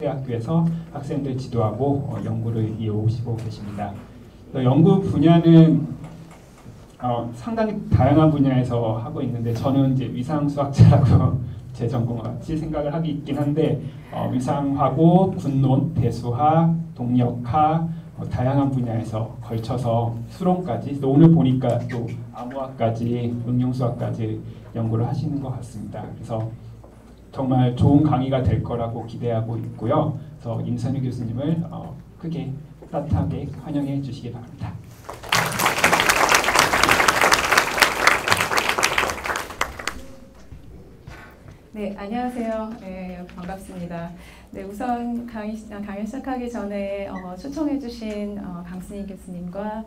한국대학교에서 학생들 지도하고 연구를 이어오시고 계십니다. 연구 분야는 상당히 다양한 분야에서 하고 있는데 저는 이제 위상수학자라고 제 전공과 같이 생각을 하기 있긴 한데 위상하고 군론, 대수학, 동력학 다양한 분야에서 걸쳐서 수론까지 또 오늘 보니까 또 암호학까지 응용수학까지 연구를 하시는 것 같습니다. 그래서 정말 좋은 강의가 될 거라고 기대하고 있고요. 그래서 임선희 교수님을 크게 따뜻하게 환영해 주시기 바랍니다. 네, 안녕하세요. 네, 반갑습니다. 네, 우선 강의 시작하기 전에 초청해주신 강순희 교수님과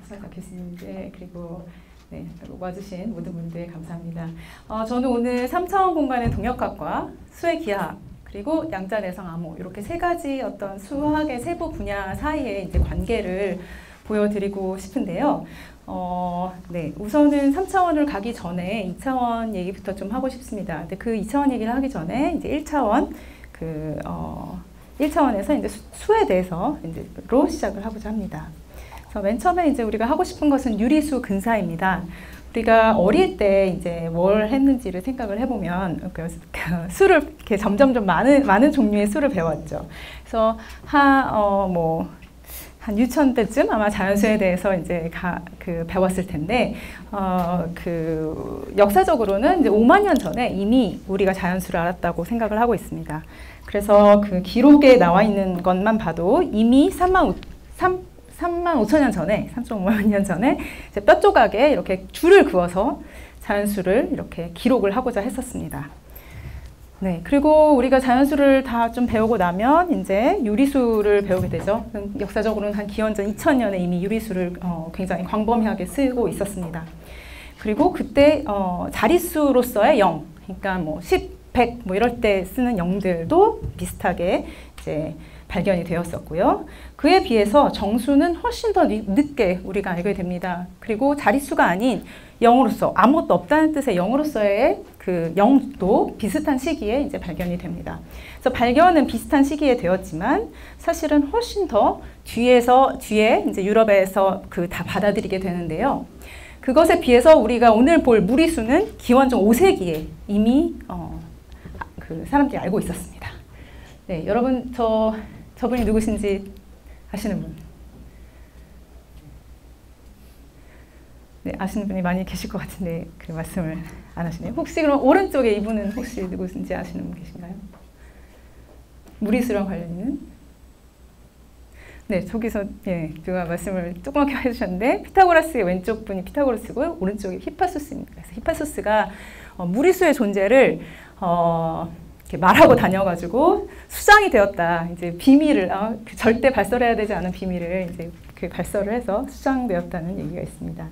서가 교수님들 그리고 네, 와주신 모든 분들 감사합니다. 저는 오늘 3차원 공간의 동력학과 수의 기하학 그리고 양자내성 암호 이렇게 세 가지 어떤 수학의 세부 분야 사이의 이제 관계를 보여드리고 싶은데요. 네, 우선은 3차원을 가기 전에 2차원 얘기부터 좀 하고 싶습니다. 근데 그 2차원 얘기를 하기 전에 이제 1차원 1차원에서 이제 수에 대해서 이제로 시작을 하고자 합니다. 그래서 맨 처음에 이제 우리가 하고 싶은 것은 유리수 근사입니다. 우리가 어릴 때 이제 뭘 했는지를 생각을 해보면 수를 이렇게 점점 많은 종류의 수를 배웠죠. 그래서 한 유치원 때쯤 아마 자연수에 대해서 이제 배웠을 텐데, 역사적으로는 이제 5만 년 전에 이미 우리가 자연수를 알았다고 생각을 하고 있습니다. 그래서 그 기록에 나와 있는 것만 봐도 이미 3만 5천 년 전에, 3.5만 년 전에 이제 뼈 조각에 이렇게 줄을 그어서 자연수를 이렇게 기록을 하고자 했었습니다. 네, 그리고 우리가 자연수를 다 좀 배우고 나면 이제 유리수를 배우게 되죠. 역사적으로는 한 기원전 2000년에 이미 유리수를 굉장히 광범위하게 쓰고 있었습니다. 그리고 그때 자릿수로서의 0, 그러니까 뭐 10, 100 뭐 이럴 때 쓰는 0들도 비슷하게 이제 발견이 되었었고요. 그에 비해서 정수는 훨씬 더 늦게 우리가 알게 됩니다. 그리고 자릿수가 아닌 0으로서 아무것도 없다는 뜻의 0으로서의 그 0도 비슷한 시기에 이제 발견이 됩니다. 그래서 발견은 비슷한 시기에 되었지만 사실은 훨씬 더 뒤에 이제 유럽에서 다 받아들이게 되는데요. 그것에 비해서 우리가 오늘 볼 무리수는 기원전 5세기에 이미 사람들이 알고 있었습니다. 네, 여러분 저분이 누구신지 아시는 분? 네, 아시는 분이 많이 계실 것 같은데 그 말씀을 안 하시네요. 혹시 그럼 오른쪽에 이분은 혹시 누구신지 아시는 분 계신가요? 무리수랑 관련 있는? 네, 저기서 누가 말씀을 조그맣게 해주셨는데 피타고라스의 왼쪽 분이 피타고라스고요, 오른쪽이 히파소스입니다. 그래서 히파소스가 무리수의 존재를 이렇게 말하고 다녀가지고 수장이 되었다. 이제 비밀을 절대 발설해야 되지 않은 비밀을 이제 발설을 해서 수장되었다는 얘기가 있습니다.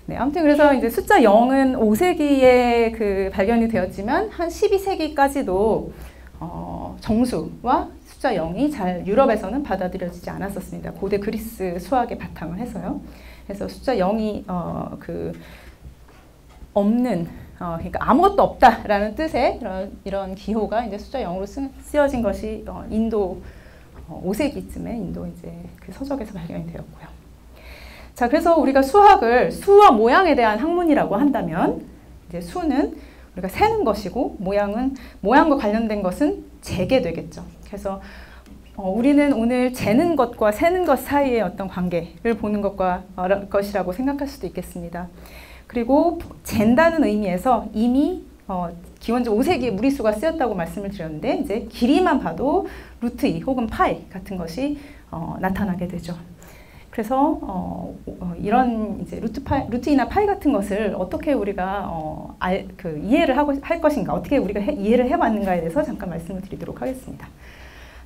네, 아무튼 그래서 이제 숫자 0은 5세기에 발견이 되었지만 한 12세기까지도 정수와 숫자 0이 잘 유럽에서는 받아들여지지 않았었습니다. 고대 그리스 수학의 바탕을 해서요. 그래서 숫자 0이 없는 그러니까 아무것도 없다라는 뜻의 이런 기호가 이제 숫자 0으로 쓰여진 것이 인도 5세기쯤에 인도 이제 그 서적에서 발견이 되었고요. 자, 그래서 우리가 수와 모양에 대한 학문이라고 한다면 이제 수는 우리가 세는 것이고 모양과 관련된 것은 재게 되겠죠. 그래서 우리는 오늘 재는 것과 세는 것 사이의 어떤 관계를 보는 것이라고 생각할 수도 있겠습니다. 그리고 잰다는 의미에서 이미 기원전 5세기에 무리수가 쓰였다고 말씀을 드렸는데 이제 길이만 봐도 루트 2 혹은 파이 같은 것이 나타나게 되죠. 그래서 이런 이제 루트 2나 파이 같은 것을 어떻게 우리가 이해를 할 것인가, 어떻게 우리가 이해를 해왔는가에 대해서 잠깐 말씀을 드리도록 하겠습니다.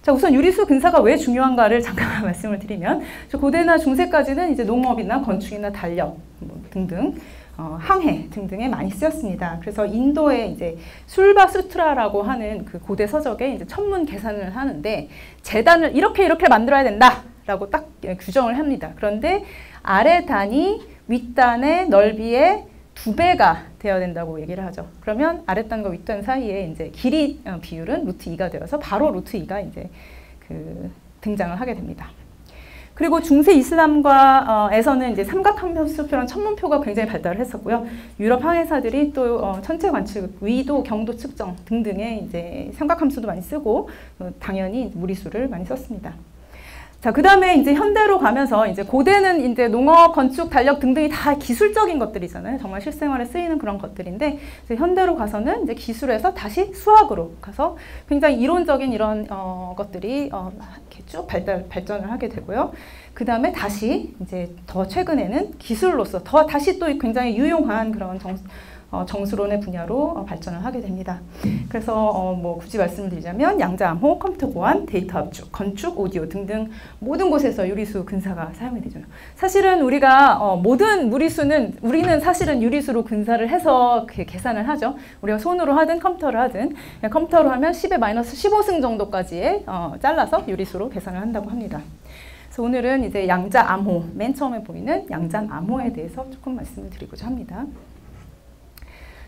자, 우선 유리수 근사가 왜 중요한가를 잠깐 말씀을 드리면, 고대나 중세까지는 이제 농업이나 건축이나 달력 등등 항해 등등에 많이 쓰였습니다. 그래서 인도의 이제 술바수트라라고 하는 그 고대 서적에 이제 천문 계산을 하는데 재단을 이렇게 만들어야 된다라고 딱 규정을 합니다. 그런데 아래 단이 윗단의 넓이의 2배가 되어야 된다고 얘기를 하죠. 그러면 아랫단과 윗단 사이에 이제 길이 비율은 루트 2가 되어서 바로 루트 2가 이제 그 등장을 하게 됩니다. 그리고 중세 이슬람과 에서는 이제 삼각함수표란 천문표가 굉장히 발달을 했었고요. 유럽 항해사들이 또 천체 관측, 위도, 경도 측정 등등의 이제 삼각함수도 많이 쓰고 당연히 무리수를 많이 썼습니다. 자, 그 다음에 이제 현대로 가면서 이제 고대는 이제 농업, 건축, 달력 등등이 다 기술적인 것들이잖아요. 정말 실생활에 쓰이는 그런 것들인데 이제 현대로 가서는 이제 기술에서 다시 수학으로 가서 굉장히 이론적인 이런 것들이 이렇게 쭉 발전을 하게 되고요. 그 다음에 다시 이제 더 최근에는 기술로서 더 다시 또 굉장히 유용한 그런 정수론의 분야로 발전을 하게 됩니다. 그래서 뭐 굳이 말씀드리자면 양자암호, 컴퓨터 보안, 데이터 압축, 건축, 오디오 등등 모든 곳에서 유리수 근사가 사용이 되죠. 사실은 우리가 모든 우리는 사실은 유리수로 근사를 해서 계산을 하죠. 우리가 손으로 하든 컴퓨터로 하든 컴퓨터로 하면 10의 마이너스 15승 정도까지의 잘라서 유리수로 계산을 한다고 합니다. 그래서 오늘은 이제 양자암호, 맨 처음에 보이는 양자암호에 대해서 조금 말씀을 드리고자 합니다.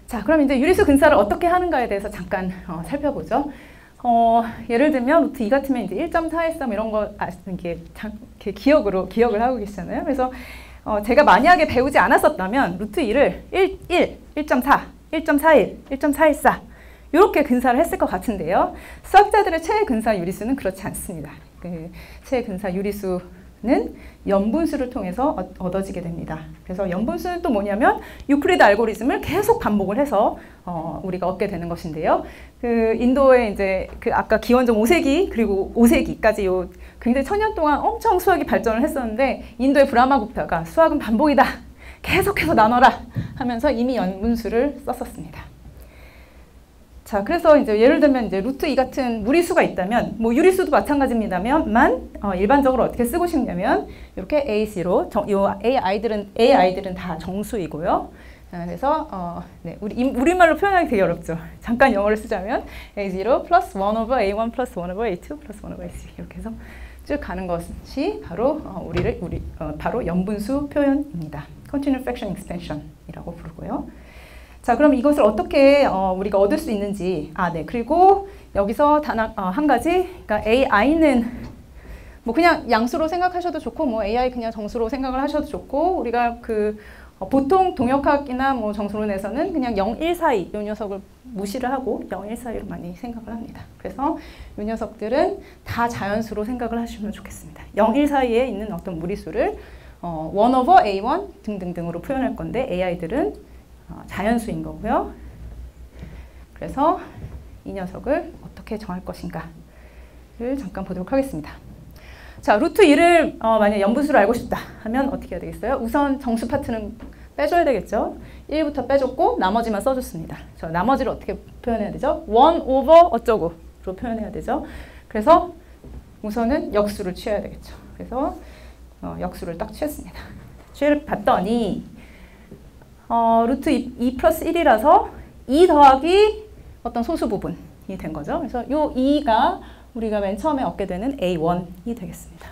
자, 그럼 이제 유리수 근사를 어떻게 하는가에 대해서 잠깐 살펴보죠. 예를 들면 루트 2 같으면 이제 1.413 이런 거 이렇게 기억을 하고 계시잖아요. 그래서 제가 만약에 배우지 않았었다면 루트 2를 1.4, 1.41, 1.414 이렇게 근사를 했을 것 같은데요. 수학자들의 최애 근사 유리수는 그렇지 않습니다. 그 최애 근사 유리수는 연분수를 통해서 얻어지게 됩니다. 그래서 연분수는 또 뭐냐면 유클리드 알고리즘을 계속 반복을 해서 우리가 얻게 되는 것인데요. 그 인도의 이제 그 아까 기원전 5세기 그리고 5세기까지 요 굉장히 천년 동안 엄청 수학이 발전을 했었는데 인도의 브라마구파가 수학은 반복이다. 계속해서 나눠라 하면서 이미 연분수를 썼었습니다. 자, 그래서 이제 예를 들면 이제 루트 2 같은 무리수가 있다면, 뭐 유리수도 마찬가지입니다만, 일반적으로 어떻게 쓰고 싶냐면, 이렇게 A0, 요 A이들은 다 정수이고요. 그래서, 네, 우리말로 표현하기 되게 어렵죠. 잠깐 영어를 쓰자면, A0 플러스 1 over A1 플러스 1 over A2 플러스 1 over A3. 이렇게 해서 쭉 가는 것이 바로, 바로 연분수 표현입니다. Continuous Fraction Expansion 이라고 부르고요. 자, 그럼 이것을 어떻게 우리가 얻을 수 있는지. 네. 그리고 여기서 단 한 가지, 그러니까 AI는 뭐 그냥 양수로 생각하셔도 좋고, 뭐 AI 그냥 정수로 생각을 하셔도 좋고, 우리가 그 보통 동역학이나 뭐 정수론에서는 그냥 0, 1 사이 이 녀석을 무시를 하고 0, 1 사이로 많이 생각을 합니다. 그래서 이 녀석들은 다 자연수로 생각을 하시면 좋겠습니다. 0, 1 사이에 있는 어떤 무리수를 1 over A1 등등등으로 표현할 건데 AI들은 자연수인 거고요. 그래서 이 녀석을 어떻게 정할 것인가를 잠깐 보도록 하겠습니다. 자, 루트 2를 만약 연분수를 알고 싶다 하면 어떻게 해야 되겠어요? 우선 정수 파트는 빼줘야 되겠죠. 1부터 빼줬고 나머지만 써줬습니다. 자, 나머지를 어떻게 표현해야 되죠? 1 over 어쩌고로 표현해야 되죠. 그래서 우선은 역수를 취해야 되겠죠. 그래서 역수를 딱 취했습니다. 취를 봤더니 루트 2 플러스 1이라서 2 더하기 어떤 소수 부분이 된 거죠. 그래서 이 2가 우리가 맨 처음에 얻게 되는 A1이 되겠습니다.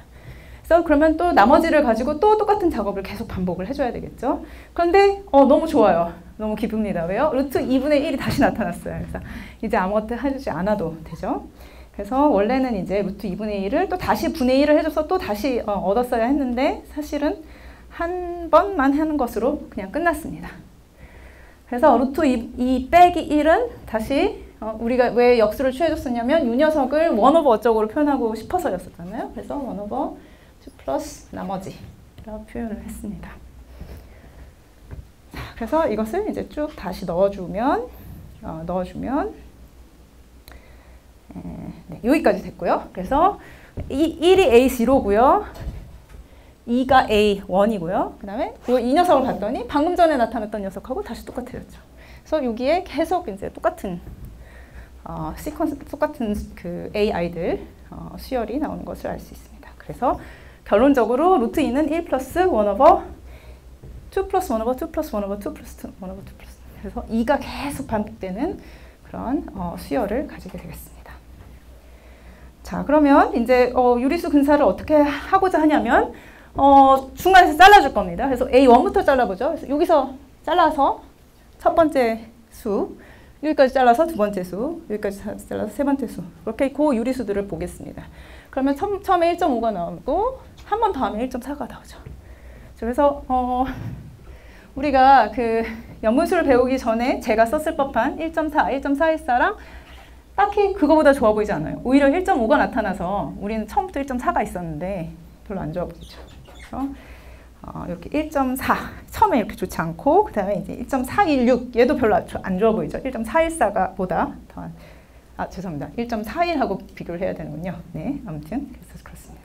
그래서 그러면 또 나머지를 가지고 또 똑같은 작업을 계속 반복을 해줘야 되겠죠. 그런데 너무 좋아요. 너무 기쁩니다. 왜요? 루트 2분의 1이 다시 나타났어요. 그래서 이제 아무것도 해주지 않아도 되죠. 그래서 원래는 이제 루트 2분의 1을 또 다시 분의 1을 해줘서 또 다시 얻었어야 했는데 사실은 한 번만 하는 것으로 그냥 끝났습니다. 그래서 루트 2 빼기 1은 다시 우리가 왜 역수를 취해줬었냐면 이 녀석을 1 over 어쩌고로 표현하고 싶어서였었잖아요. 그래서 1 over 2 플러스 나머지라고 표현을 했습니다. 자, 그래서 이것을 이제 쭉 다시 넣어주면 네, 여기까지 됐고요. 그래서 1이 A0고요. 2가 A1이고요. 그 다음에 이 녀석을 봤더니 방금 전에 나타났던 녀석하고 다시 똑같아졌죠. 그래서 여기에 계속 이제 똑같은 시퀀스, 똑같은 그 AI들 수열이 나오는 것을 알 수 있습니다. 그래서 결론적으로 루트 2는 1 플러스 1 over 2 플러스 1 over 2 플러스 1 over 2 플러스 1 over 2 플러스 그래서 2가 계속 반복되는 그런 수열을 가지게 되겠습니다. 자, 그러면 이제 유리수 근사를 어떻게 하고자 하냐면 중간에서 잘라줄 겁니다. 그래서 A1부터 잘라보죠. 그래서 여기서 잘라서 첫 번째 수, 여기까지 잘라서 두 번째 수, 여기까지 잘라서 세 번째 수. 이렇게 그 유리수들을 보겠습니다. 그러면 처음에 1.5가 나오고 한 번 더 하면 1.4가 나오죠. 그래서 우리가 그 연분수를 배우기 전에 제가 썼을 법한 1.4, 1.414랑 딱히 그거보다 좋아 보이지 않아요. 오히려 1.5가 나타나서 우리는 처음부터 1.4가 있었는데 별로 안 좋아 보이죠. 그래서 이렇게 1.4 처음에 이렇게 좋지 않고 그 다음에 이제 1.416 얘도 별로 안 좋아 보이죠. 1.414가 보다 더 죄송합니다. 1.41하고 비교를 해야 되는군요. 네, 아무튼 그래서 그렇습니다.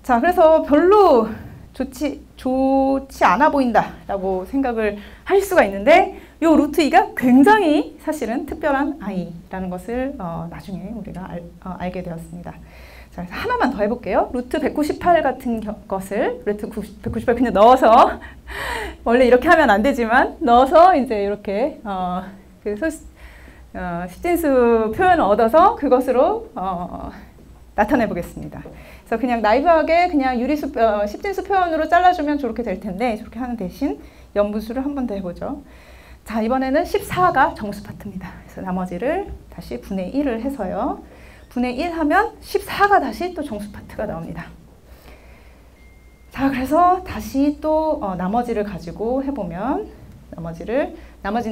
자, 그래서 별로 좋지 않아 보인다라고 생각을 할 수가 있는데 이 루트 2가 굉장히 사실은 특별한 아이라는 것을 나중에 우리가 알게 되었습니다. 자, 그래서 하나만 더 해볼게요. 루트 198 같은 것을 루트 198 그냥 넣어서 원래 이렇게 하면 안 되지만 넣어서 이제 이렇게 십진수 표현을 얻어서 그것으로 나타내 보겠습니다. 그래서 그냥 나이브하게 그냥 유리수 십진수 표현으로 잘라주면 저렇게 될 텐데 저렇게 하는 대신 연분수를 한 번 더 해보죠. 자, 이번에는 14가 정수 파트입니다. 그래서 나머지를 다시 분의 1을 해서요. 분의 1 하면 14가 다시 또 정수 파트가 나옵니다. 자, 그래서 다시 또 나머지를 가지고 해보면 나머지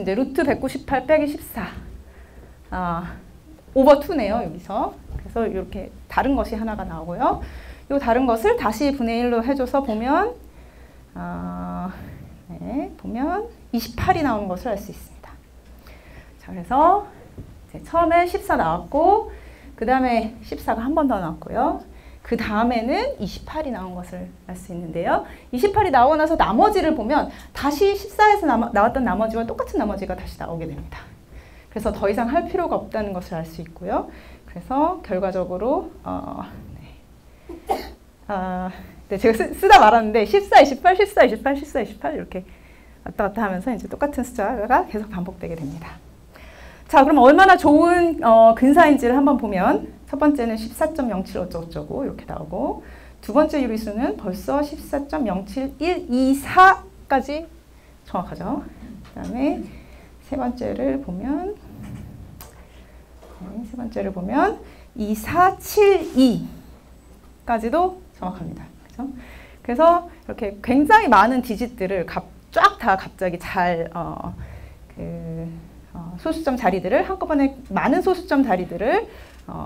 이제 루트 198 빼기 14 오버 2네요, 여기서. 그래서 이렇게 다른 것이 하나가 나오고요. 이 다른 것을 다시 분의 1로 해줘서 보면 보면 28이 나오는 것을 알 수 있습니다. 자, 그래서 이제 처음에 14 나왔고 그 다음에 14가 한 번 더 나왔고요. 그 다음에는 28이 나온 것을 알 수 있는데요. 28이 나오고 나서 나머지를 보면 다시 14에서 나왔던 나머지와 똑같은 나머지가 다시 나오게 됩니다. 그래서 더 이상 할 필요가 없다는 것을 알 수 있고요. 그래서 결과적으로 네, 제가 쓰다 말았는데 14, 28, 14, 28, 14, 28 이렇게 왔다 갔다 하면서 이제 똑같은 숫자가 계속 반복되게 됩니다. 자, 그럼 얼마나 좋은 근사인지를 한번 보면 첫 번째는 14.07 어쩌고저쩌고 이렇게 나오고 두 번째 유리수는 벌써 14.07124까지 정확하죠. 그 다음에 세 번째를 보면 2472까지도 정확합니다. 그렇죠? 그래서 이렇게 굉장히 많은 디짓들을 쫙 다 갑자기 잘 소수점 자리들을 한꺼번에 많은 소수점 자리들을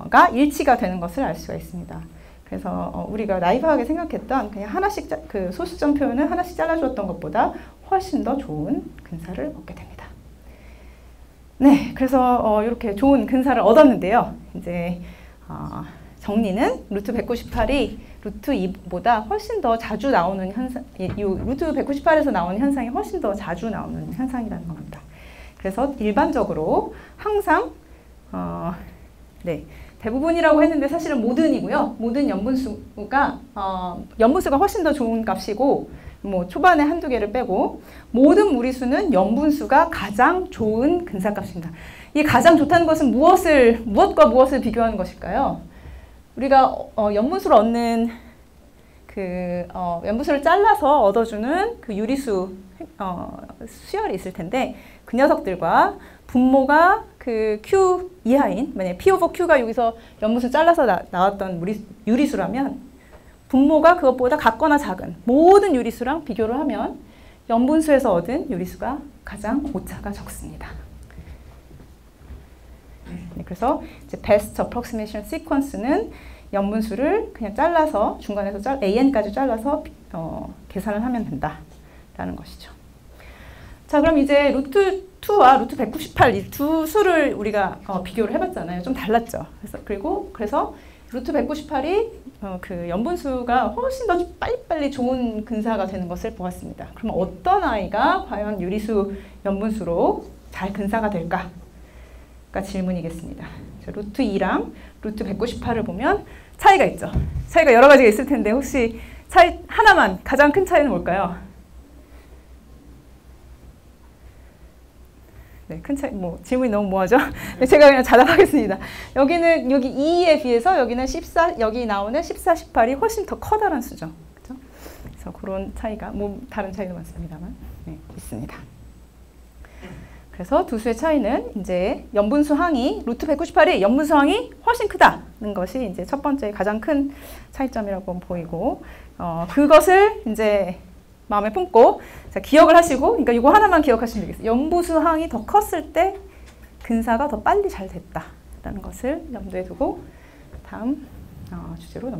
가 일치가 되는 것을 알 수가 있습니다. 그래서 우리가 나이브하게 생각했던 그냥 하나씩 그 소수점 표현을 하나씩 잘라주었던 것보다 훨씬 더 좋은 근사를 얻게 됩니다. 네, 그래서 이렇게 좋은 근사를 얻었는데요. 이제 정리는 루트 198이 루트 2보다 훨씬 더 자주 나오는 현상, 루트 198에서 나오는 현상이 훨씬 더 자주 나오는 현상이라는 겁니다. 그래서 일반적으로 항상 네, 대부분이라고 했는데 사실은 모든이고요. 모든 연분수가 훨씬 더 좋은 값이고 뭐 초반에 한두 개를 빼고 모든 무리수는 연분수가 가장 좋은 근사값입니다. 이 가장 좋다는 것은 무엇과 무엇을 비교하는 것일까요? 우리가 연분수를 얻는 연분수를 잘라서 얻어주는 그 유리수 수열이 있을 텐데 그 녀석들과 분모가 그 Q 이하인 만약에 P 오버 Q가 여기서 연분수 잘라서 나왔던 유리수라면 분모가 그것보다 같거나 작은 모든 유리수랑 비교를 하면 연분수에서 얻은 유리수가 가장 오차가 적습니다. 네, 그래서 이제 best approximation sequence는 연분수를 그냥 잘라서 중간에서 AN까지 잘라서 계산을 하면 된다라는 것이죠. 자, 그럼 이제 루트 2와 루트 198 이 두 수를 우리가 비교를 해봤잖아요. 좀 달랐죠. 그래서 루트 198이 그 연분수가 훨씬 더 빨리빨리 좋은 근사가 되는 것을 보았습니다. 그럼 어떤 아이가 과연 유리수 연분수로 잘 근사가 될까? 가 질문이겠습니다. 자, 루트 2랑 루트 198을 보면 차이가 있죠. 차이가 여러 가지가 있을 텐데 혹시 차이 하나만 가장 큰 차이는 뭘까요? 네, 큰 차이 질문이 너무 뭐하죠? 네, 제가 그냥 자답하겠습니다. 여기 2에 비해서 여기는 14 여기 나오는 14, 18이 훨씬 더 커다란 수죠. 그렇죠? 그래서 그런 차이가 다른 차이도 많습니다만 네, 있습니다. 그래서 두 수의 차이는 이제 연분수 항이 루트 198이 연분수 항이 훨씬 크다는 것이 이제 첫 번째 가장 큰 차이점이라고 보이고, 그것을 이제 마음에 품고 자, 기억을 하시고, 그러니까 이거 하나만 기억하시면 되겠어요. 연분수 항이 더 컸을 때 근사가 더 빨리 잘 됐다라는 것을 염두에 두고 다음 주제로 넘.